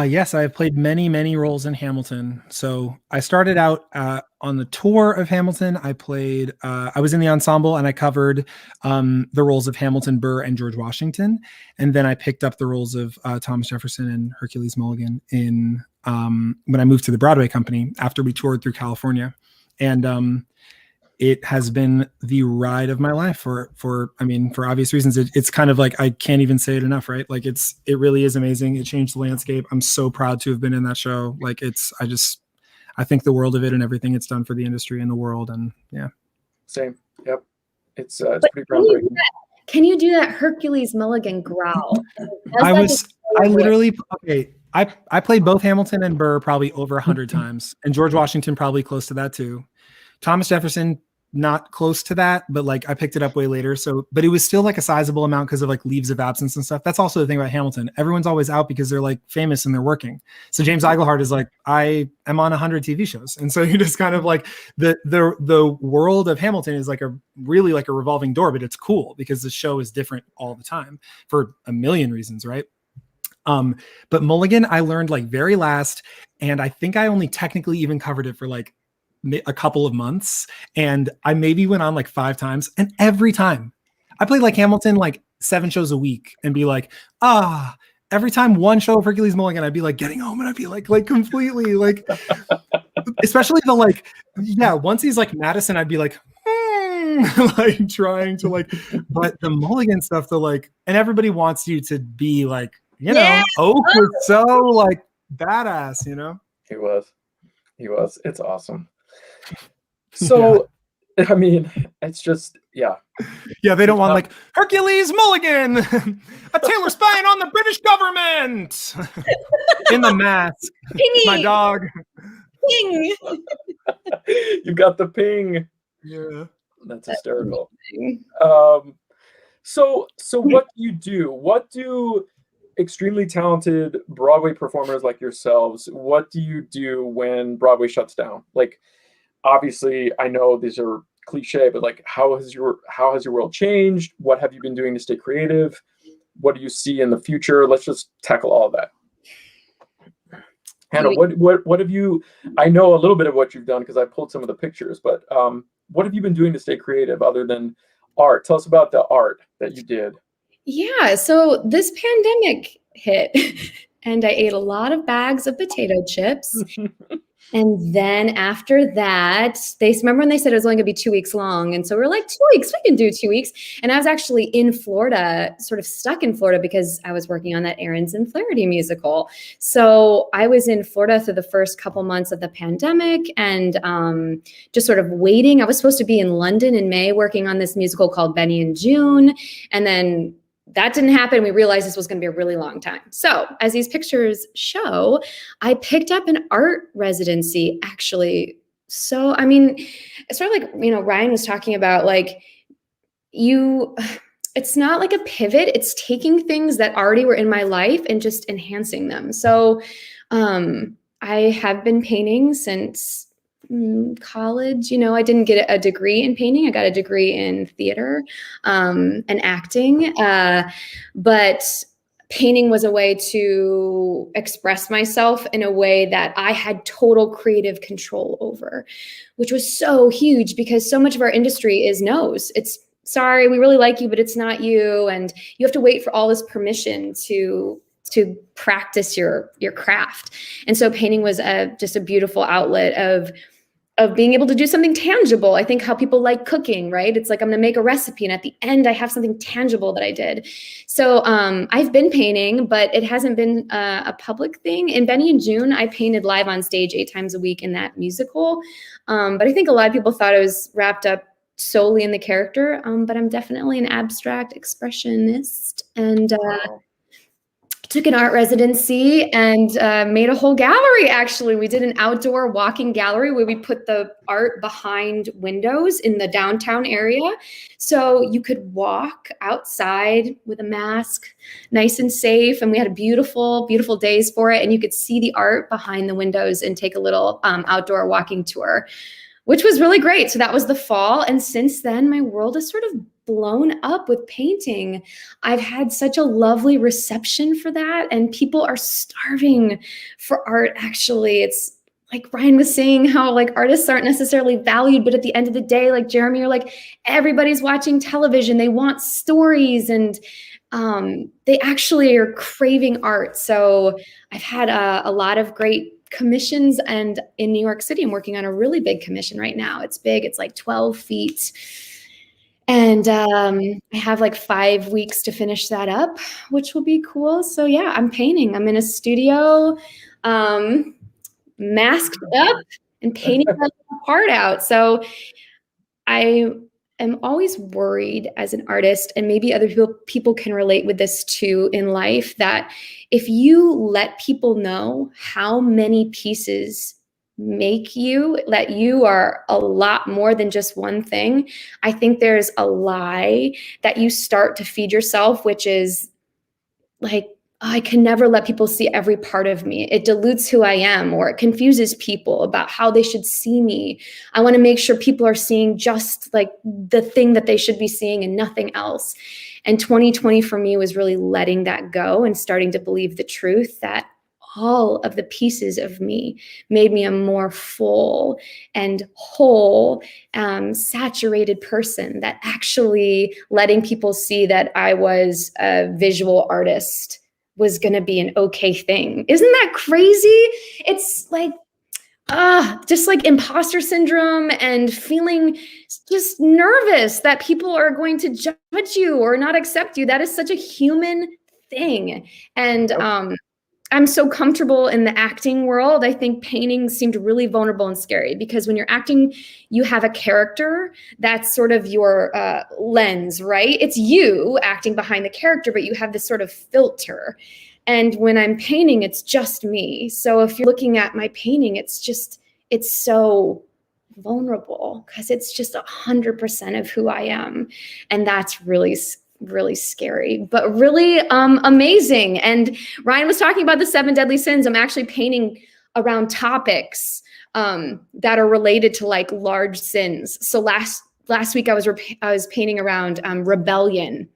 Yes, I have played many, many roles in Hamilton. So I started out on the tour of Hamilton. I was in the ensemble and I covered the roles of Hamilton, Burr, and George Washington. And then I picked up the roles of Thomas Jefferson and Hercules Mulligan when I moved to the Broadway company after we toured through California. And it has been the ride of my life for obvious reasons. It's kind of like, I can't even say it enough, right? Like it really is amazing. It changed the landscape. I'm so proud to have been in that show. Like I think the world of it and everything it's done for the industry and the world. And yeah. Same. Yep. It's pretty groundbreaking. Can you do that Hercules Mulligan growl? I played both Hamilton and Burr probably over 100 times, and George Washington probably close to that too. Thomas Jefferson, not close to that, but like I picked it up way later. So, but it was still like a sizable amount because of like leaves of absence and stuff. That's also the thing about Hamilton. Everyone's always out because they're like famous and they're working. So James Iglehart is like, I am on 100 TV shows. And so you just kind of like the world of Hamilton is like really like a revolving door, but it's cool because the show is different all the time for a million reasons. Right. But Mulligan, I learned like very last, and I think I only technically even covered it for like a couple of months, and I maybe went on like 5 times, and every time I played like Hamilton like 7 shows a week and be like, every time one show of Hercules Mulligan, I'd be like getting home and I'd be like completely like, especially the like, yeah, once he's like Madison, I'd be like, like trying to like, but the Mulligan stuff, the like, and everybody wants you to be like, you know, Oak was so like badass, you know? He was. It's awesome. So, yeah. I mean, it's just, yeah. Yeah, they don't want like Hercules Mulligan, a Taylor spying on the British government in the mask. Pingy. My dog. Ping. You got the ping. Yeah. That's hysterical. So what do you do? What do extremely talented Broadway performers like yourselves, what do you do when Broadway shuts down? Like, obviously, I know these are cliche, but like, how has your world changed? What have you been doing to stay creative? What do you see in the future? Let's just tackle all of that. Hannah, what have you? I know a little bit of what you've done because I pulled some of the pictures, but what have you been doing to stay creative other than art? Tell us about the art that you did. Yeah, so this pandemic hit and I ate a lot of bags of potato chips. And then after that, remember when they said it was only gonna be 2 weeks long? And so we're like, 2 weeks, we can do 2 weeks. And I was actually in Florida, sort of stuck in Florida because I was working on that Aaron's and Flaherty musical. So I was in Florida through the first couple months of the pandemic and just sort of waiting. I was supposed to be in London in May working on this musical called Benny and June. And then that didn't happen. We realized this was going to be a really long time. So as these pictures show, I picked up an art residency actually. So, I mean, it's sort of like, you know, Ryan was talking about like it's not like a pivot. It's taking things that already were in my life and just enhancing them. So I have been painting since college. You know, I didn't get a degree in painting. I got a degree in theater and acting. But painting was a way to express myself in a way that I had total creative control over, which was so huge because so much of our industry is no's. It's sorry, we really like you, but it's not you. And you have to wait for all this permission to practice your craft. And so painting was just a beautiful outlet of being able to do something tangible. I think how people like cooking, right? It's like, I'm going to make a recipe and at the end I have something tangible that I did. So I've been painting, but it hasn't been a public thing. In Benny and June, I painted live on stage 8 times a week in that musical. But I think a lot of people thought I was wrapped up solely in the character, but I'm definitely an abstract expressionist and took an art residency and made a whole gallery. Actually, we did an outdoor walking gallery where we put the art behind windows in the downtown area. So you could walk outside with a mask, nice and safe. And we had beautiful, beautiful days for it. And you could see the art behind the windows and take a little outdoor walking tour, which was really great. So that was the fall. And since then, my world has sort of blown up with painting. I've had such a lovely reception for that, and people are starving for art. Actually, it's like Ryan was saying, how like artists aren't necessarily valued, but at the end of the day, like Jeremy, you're like, everybody's watching television. They want stories, and they actually are craving art. So I've had a lot of great commissions, and in New York City, I'm working on a really big commission right now. It's big. It's like 12 feet. And I have like 5 weeks to finish that up, which will be cool. So yeah, I'm painting. I'm in a studio, masked up and painting that part out. So I am always worried as an artist, and maybe other people can relate with this too in life, that if you let people know how many pieces make you, that you are a lot more than just one thing, I think there's a lie that you start to feed yourself, which is like, I can never let people see every part of me. It dilutes who I am, or it confuses people about how they should see me. I want to make sure people are seeing just like the thing that they should be seeing and nothing else. And 2020 for me was really letting that go and starting to believe the truth that all of the pieces of me made me a more full and whole, saturated person, that actually letting people see that I was a visual artist was going to be an okay thing. Isn't that crazy? It's like, just like imposter syndrome and feeling just nervous that people are going to judge you or not accept you. That is such a human thing. And I'm so comfortable in the acting world. I think painting seemed really vulnerable and scary, because when you're acting, you have a character that's sort of your lens, right? It's you acting behind the character, but you have this sort of filter. And when I'm painting, it's just me. So if you're looking at my painting, it's so vulnerable, because it's just 100% of who I am. And that's really scary, but really amazing. And Ryan was talking about the 7 deadly sins. I'm actually painting around topics that are related to like large sins. So last week I was painting around rebellion.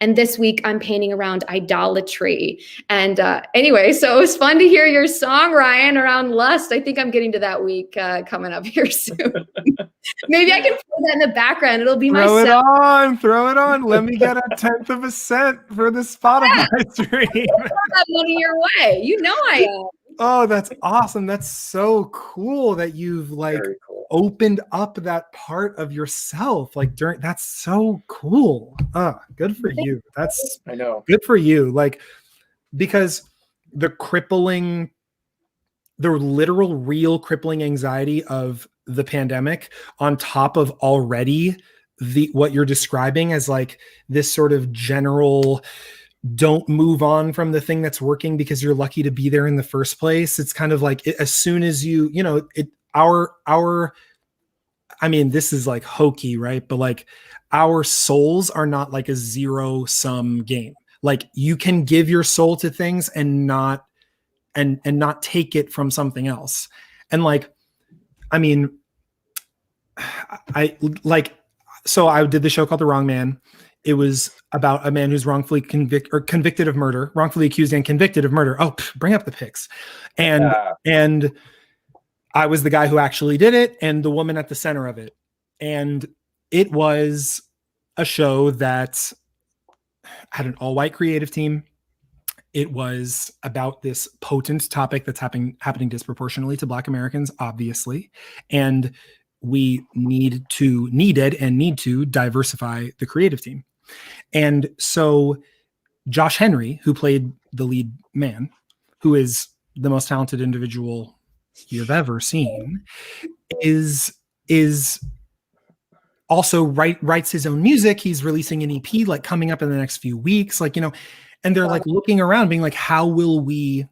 And this week I'm painting around idolatry. And anyway, so it was fun to hear your song, Ryan, around lust. I think I'm getting to that week coming up here soon. Maybe I can put that in the background. It'll be throw my set. Throw it on. Let me get a 10th of a cent for the Spotify stream. That money your way. You know I am. Oh, that's awesome. That's so cool that you've like opened up that part of yourself. Like that's so cool. Good for you. I know. Good for you. Like, because the literal real crippling anxiety of the pandemic, on top of already what you're describing as like this sort of general don't move on from the thing that's working because you're lucky to be there in the first place. It's kind of like as soon as I mean, this is like hokey, right? But like our souls are not like a zero sum game. Like you can give your soul to things and not take it from something else. And like, I mean, I did the show called The Wrong Man. It was about a man who's wrongfully convicted of murder, wrongfully accused and convicted of murder. Oh, bring up the pics. And I was the guy who actually did it and the woman at the center of it. And it was a show that had an all-white creative team. It was about this potent topic that's happening disproportionately to Black Americans, obviously. And we need to diversify the creative team. And so Josh Henry, who played the lead man, who is the most talented individual you've ever seen, is also writes his own music. He's releasing an EP like coming up in the next few weeks, like, and they're like looking around being like, how will we,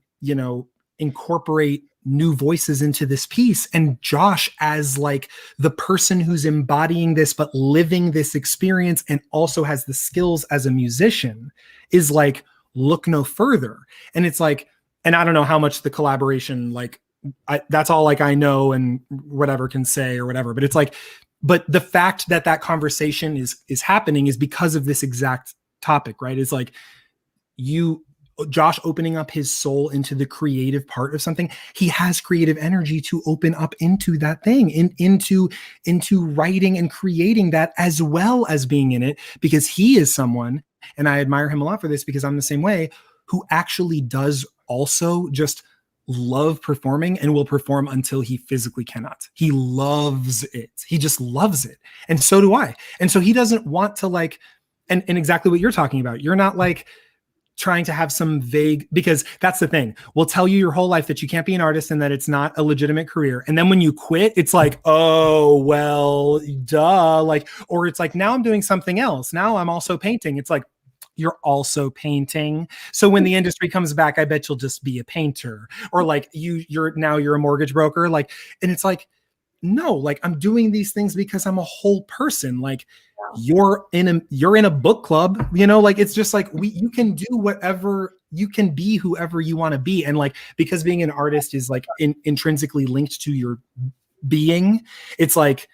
incorporate new voices into this piece? And Josh, as like the person who's embodying this but living this experience and also has the skills as a musician, is like, look no further. And it's like, and I don't know how much the collaboration, like that's all like I know and whatever can say or whatever, but it's like but the fact that that conversation is happening is because of this exact topic, right? It's like Josh opening up his soul into the creative part of something. He has creative energy to open up into that thing, into writing and creating that, as well as being in it, because he is someone, and I admire him a lot for this because I'm the same way, who actually does also just love performing and will perform until he physically cannot. He loves it. He just loves it. And so do I. And so he doesn't want to like, and exactly what you're talking about. You're not like trying to have some vague, because that's the thing. We'll tell you your whole life that you can't be an artist and that it's not a legitimate career. And then when you quit, it's like, oh, well, duh. Like, or it's like, now I'm doing something else. Now I'm also painting. It's like, you're also painting. So when the industry comes back, I bet you'll just be a painter, or like you're a mortgage broker. Like, and it's like, no, like I'm doing these things because I'm a whole person. Like you're in a book club, like it's just like you can do whatever, you can be whoever you want to be. And like, because being an artist is like intrinsically linked to your being, it's like,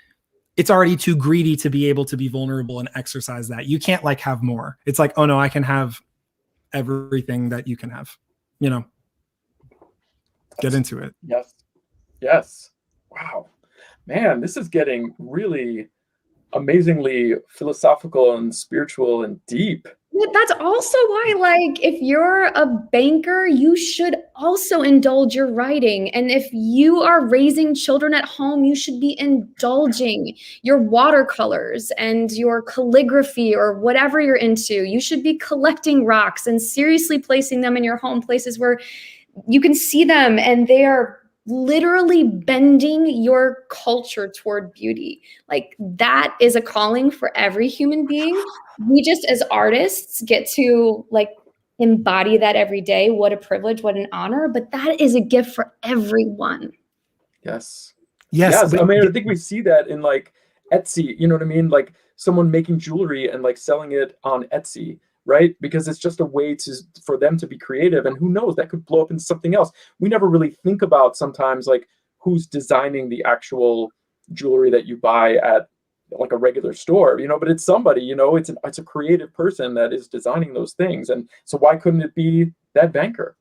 it's already too greedy to be able to be vulnerable and exercise that. You can't like have more. It's like, oh no, I can have everything that you can have, get into it. Yes. Wow, man, this is getting really amazingly philosophical and spiritual and deep. That's also why, like, if you're a banker, you should also indulge your writing. And if you are raising children at home, you should be indulging your watercolors and your calligraphy or whatever you're into. You should be collecting rocks and seriously placing them in your home, places where you can see them and they are literally bending your culture toward beauty. Like that is a calling for every human being. We just as artists get to like embody that every day. What a privilege, what an honor, but that is a gift for everyone. Yes. But, I mean, I think we see that in like Etsy, you know what I mean? Like someone making jewelry and like selling it on Etsy, right? Because it's just a way for them to be creative, and who knows, that could blow up into something else. We never really think about sometimes like who's designing the actual jewelry that you buy at like a regular store, but it's somebody, it's a creative person that is designing those things. And so why couldn't it be that banker?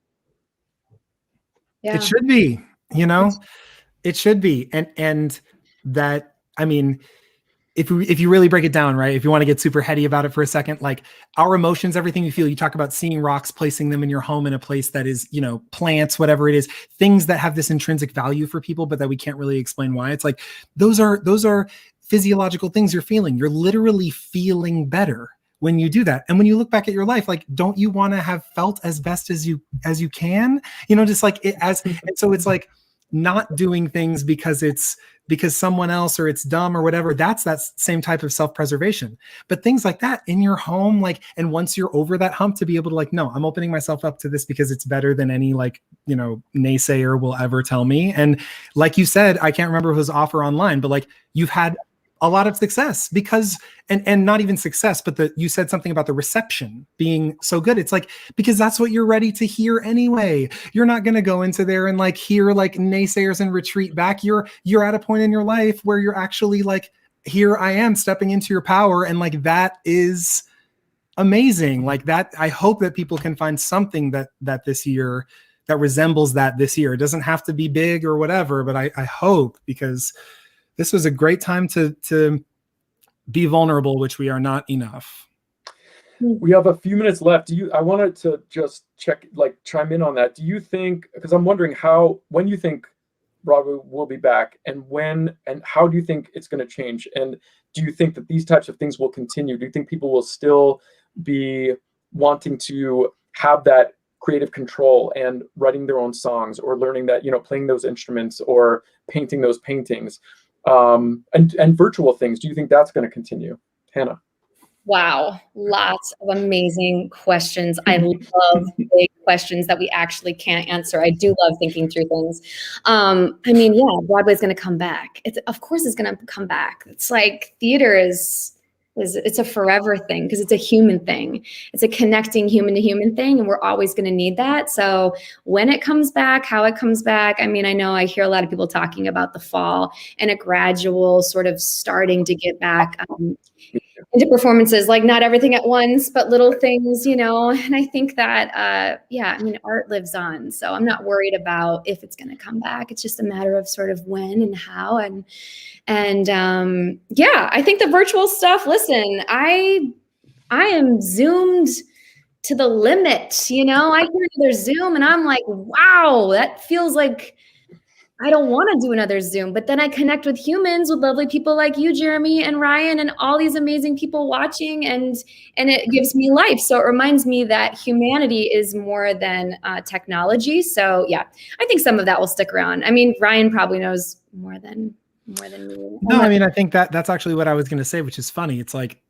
Yeah. It should be, it should be. And that, I mean, if you really break it down, right, if you want to get super heady about it for a second, like our emotions, everything you feel, you talk about seeing rocks, placing them in your home in a place that is, plants, whatever it is, things that have this intrinsic value for people, but that we can't really explain why. It's like, those are physiological things you're feeling. You're literally feeling better when you do that. And when you look back at your life, like, don't you want to have felt as best as you can, just like it as, and so it's like not doing things because someone else or it's dumb or whatever. That's that same type of self-preservation. But things like that in your home, like, and once you're over that hump, to be able to like, no, I'm opening myself up to this because it's better than any like, naysayer will ever tell me. And like you said, I can't remember if it was off or online, but like you've had a lot of success because, and not even success, but you said something about the reception being so good. It's like, because that's what you're ready to hear anyway. You're not going to go into there and like hear like naysayers and retreat back. You're at a point in your life where you're actually like, here I am stepping into your power. And like, that is amazing. Like that, I hope that people can find something that this year that resembles that this year. It doesn't have to be big or whatever, but I hope, because this was a great time to be vulnerable, which we are not enough. We have a few minutes left. I wanted to just chime in on that. Do you think, because I'm wondering when you think Broadway will be back, and when and how do you think it's going to change? And do you think that these types of things will continue? Do you think people will still be wanting to have that creative control and writing their own songs, or learning that, playing those instruments or painting those paintings? And virtual things, do you think that's going to continue? Hannah? Wow, lots of amazing questions. I love big questions that we actually can't answer. I do love thinking through things. I mean, yeah, Broadway's going to come back. Of course it's going to come back. It's like theater is it's a forever thing because it's a human thing. It's a connecting human to human thing, and we're always going to need that. So when it comes back, how it comes back, I mean, I know I hear a lot of people talking about the fall and a gradual sort of starting to get back into performances, like not everything at once, but little things, you know. And I think that, yeah, I mean, art lives on. So I'm not worried about if it's going to come back. It's just a matter of sort of when and how. And yeah, I think the virtual stuff, listen, I am zoomed to the limit, you know. I hear another Zoom and I'm like, wow, that feels like I don't want to do another Zoom, but then I connect with humans, with lovely people like you, Jeremy and Ryan, and all these amazing people watching, and it gives me life. So it reminds me that humanity is more than technology. So yeah, I think some of that will stick around. I mean, Ryan probably knows more than me. No, I mean, I think that's actually what I was going to say, which is funny. It's like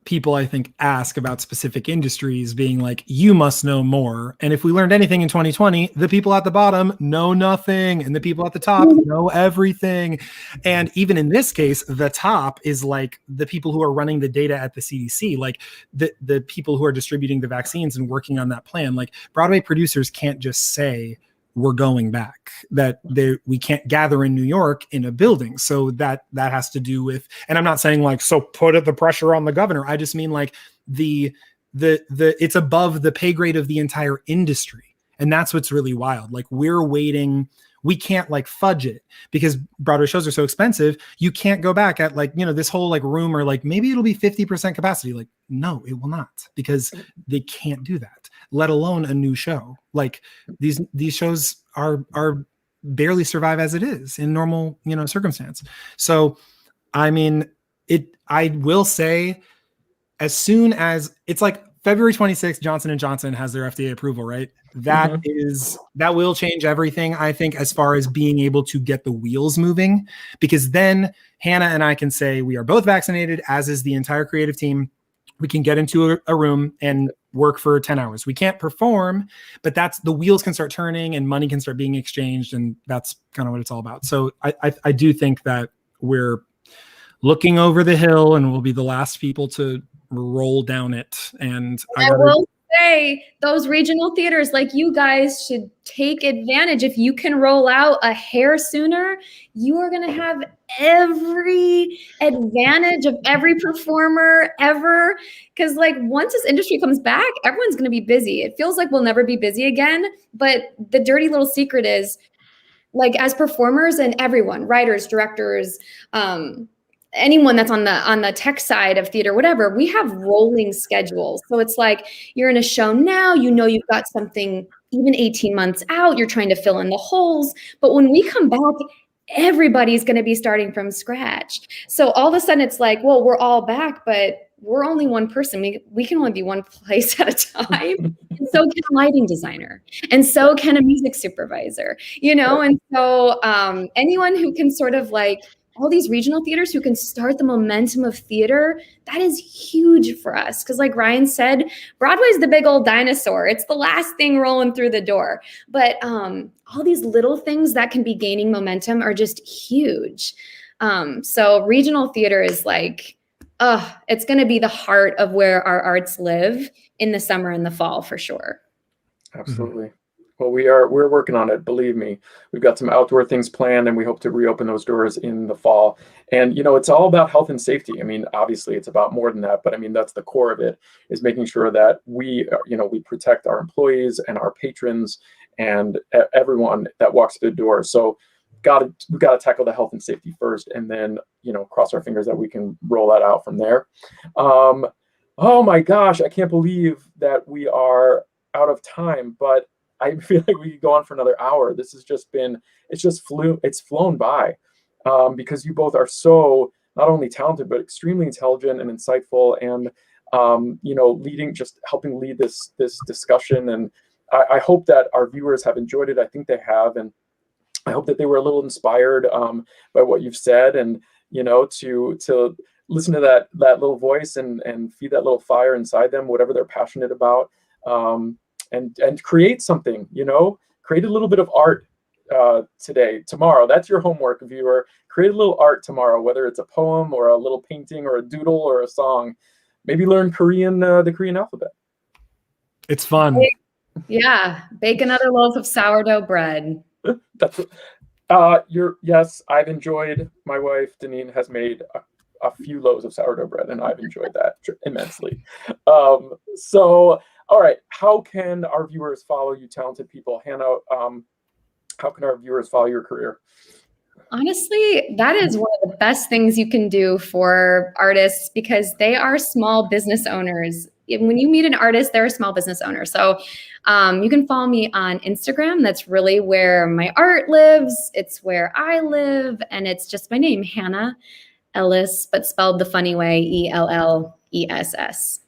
people, I think, ask about specific industries being like, you must know more. And if we learned anything in 2020, the people at the bottom know nothing and the people at the top know everything. And even in this case, the top is like the people who are running the data at the CDC, like the people who are distributing the vaccines and working on that plan. Like Broadway producers can't just say, we're going back, that we can't gather in New York in a building. So that has to do with, and I'm not saying like, so put the pressure on the governor. I just mean like the it's above the pay grade of the entire industry. And that's what's really wild. Like we're waiting, we can't like fudge it because Broadway shows are so expensive. You can't go back at like, you know, this whole like rumor, like maybe it'll be 50% capacity. Like, no, it will not, because they can't do that, let alone a new show. Like these shows are barely survive as it is in normal, you know, circumstance. So, I mean, I will say, as soon as it's like February 26th, Johnson & Johnson has their FDA approval, right? That will change everything, I think, as far as being able to get the wheels moving, because then Hannah and I can say we are both vaccinated, as is the entire creative team. We can get into a room and work for 10 hours. We can't perform, but that's the wheels can start turning and money can start being exchanged. And that's kind of what it's all about. So I do think that we're looking over the hill and we'll be the last people to roll down it. And I will say those regional theaters like you guys should take advantage. If you can roll out a hair sooner, you are going to have every advantage of every performer ever. Because like once this industry comes back, everyone's going to be busy. It feels like we'll never be busy again. But the dirty little secret is, like, as performers and everyone, writers, directors, anyone that's on the tech side of theater, whatever, we have rolling schedules. So it's like you're in a show now, you know, you've got something even 18 months out, you're trying to fill in the holes. But when we come back, everybody's going to be starting from scratch. So all of a sudden it's like, well, we're all back, but we're only one person. We can only be one place at a time. And so can a lighting designer. And so can a music supervisor, you know? And so anyone who can sort of like, all these regional theaters who can start the momentum of theater, that is huge for us. Because like Ryan said, Broadway's the big old dinosaur. It's the last thing rolling through the door. But all these little things that can be gaining momentum are just huge. So regional theater is like, it's going to be the heart of where our arts live in the summer and the fall for sure. Absolutely. Well, we're working on it. Believe me, we've got some outdoor things planned, and we hope to reopen those doors in the fall. And you know, it's all about health and safety. I mean, obviously, it's about more than that, but I mean, that's the core of it: is making sure that we protect our employees and our patrons and everyone that walks through the door. So, we got to tackle the health and safety first, and then cross our fingers that we can roll that out from there. Oh my gosh, I can't believe that we are out of time, but I feel like we could go on for another hour. This has just been, it's flown by, because you both are so not only talented, but extremely intelligent and insightful, and, helping lead this discussion. And I hope that our viewers have enjoyed it. I think they have. And I hope that they were a little inspired by what you've said, and, to listen to that little voice and feed that little fire inside them, whatever they're passionate about. And create something, create a little bit of art, today. Tomorrow, that's your homework, viewer. Create a little art tomorrow, whether it's a poem or a little painting or a doodle or a song. Maybe learn Korean, the Korean alphabet. It's fun. Yeah, bake another loaf of sourdough bread. That's yes, I've enjoyed. My wife Deneen has made a few loaves of sourdough bread, and I've enjoyed that immensely. So, all right, how can our viewers follow you, talented people? Hannah, how can our viewers follow your career? Honestly, that is one of the best things you can do for artists because they are small business owners. When you meet an artist, they're a small business owner. So you can follow me on Instagram. That's really where my art lives. It's where I live. And it's just my name, Hannah Ellis, but spelled the funny way, ELLESS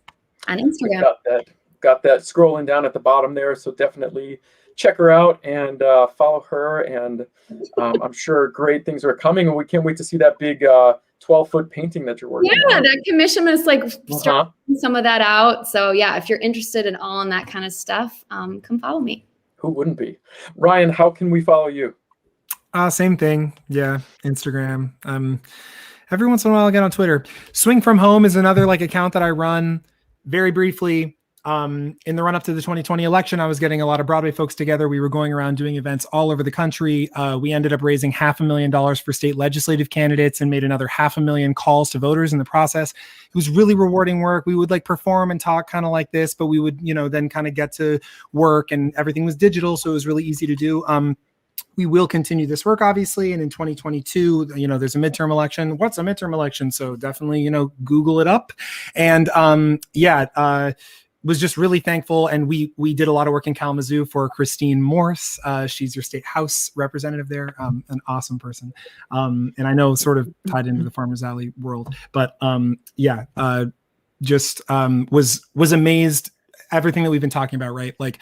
on Instagram. Got that scrolling down at the bottom there. So definitely check her out and follow her. And I'm sure great things are coming. And we can't wait to see that big 12-foot painting that you're working on. Yeah, that commission is like starting some of that out. So yeah, if you're interested in all in that kind of stuff, come follow me. Who wouldn't be? Ryan, how can we follow you? Same thing. Yeah, Instagram. Every once in a while I get on Twitter. Swing From Home is another like account that I run very briefly. In the run up to the 2020 election, I was getting a lot of Broadway folks together. We were going around doing events all over the country. We ended up raising $500,000 for state legislative candidates and made another $500,000 calls to voters in the process. It was really rewarding work. We would like perform and talk kind of like this, but we would, then kind of get to work, and everything was digital. So it was really easy to do. We will continue this work, obviously. And in 2022, there's a midterm election. What's a midterm election? So definitely, Google it up. And was just really thankful. And we did a lot of work in Kalamazoo for Christine Morse. She's your state house representative there, an awesome person. And I know sort of tied into the Farmers Alley world, but was amazed everything that we've been talking about, right? Like,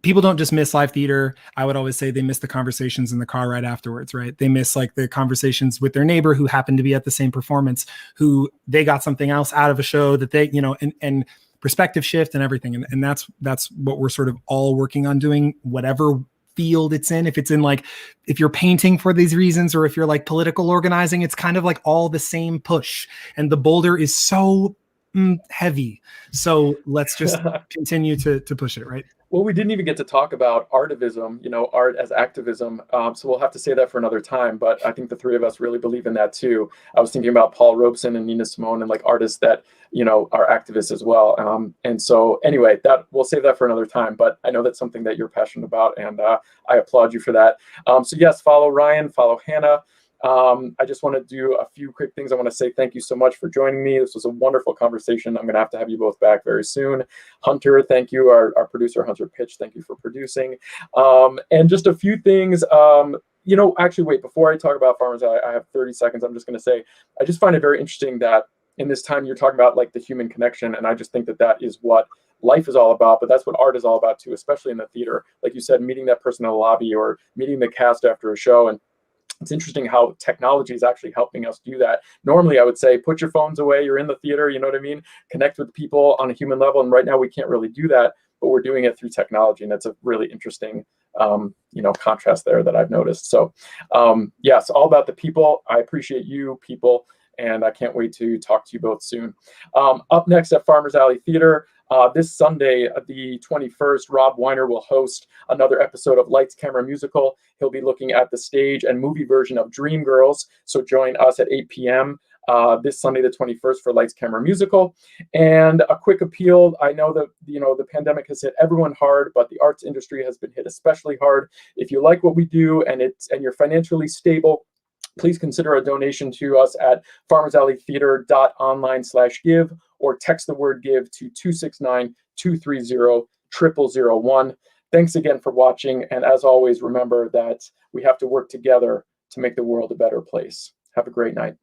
people don't just miss live theater. I would always say they miss the conversations in the car right afterwards, right? They miss like the conversations with their neighbor who happened to be at the same performance, who they got something else out of a show that they, and perspective shift and everything. And that's what we're sort of all working on doing, whatever field it's in. If it's in like, if you're painting for these reasons, or if you're like political organizing, it's kind of like all the same push. And the boulder is so heavy. So let's just continue to push it, right? Well, we didn't even get to talk about artivism, art as activism. So we'll have to say that for another time. But I think the three of us really believe in that too. I was thinking about Paul Robeson and Nina Simone and like artists that, are activists as well. And so anyway, that we'll save that for another time. But I know that's something that you're passionate about, and I applaud you for that. So yes, follow Ryan, follow Hannah. I just want to do a few quick things. I want to say thank you so much for joining me. This was a wonderful conversation. I'm going to have you both back very soon. Hunter, thank you. Our producer, Hunter Pitch, thank you for producing. And just a few things. Actually, wait, before I talk about Farmers, I have 30 seconds. I'm just going to say, I just find it very interesting that in this time you're talking about like the human connection. And I just think that is what life is all about, but that's what art is all about too, especially in the theater. Like you said, meeting that person in the lobby or meeting the cast after a show. And it's interesting how technology is actually helping us do that. Normally, I would say, put your phones away. You're in the theater, you know what I mean? Connect with people on a human level. And right now we can't really do that, but we're doing it through technology. And that's a really interesting, contrast there that I've noticed. So yes, all about the people. I appreciate you people. And I can't wait to talk to you both soon. Up next at Farmers Alley Theater, this Sunday, the 21st, Rob Weiner will host another episode of Lights, Camera, Musical. He'll be looking at the stage and movie version of Dreamgirls. So join us at 8 p.m. This Sunday, the 21st, for Lights, Camera, Musical. And a quick appeal. I know that, the pandemic has hit everyone hard, but the arts industry has been hit especially hard. If you like what we do and you're financially stable, please consider a donation to us at farmersalleytheater.online/give or text the word give to 269-230-0001. Thanks again for watching. And as always, remember that we have to work together to make the world a better place. Have a great night.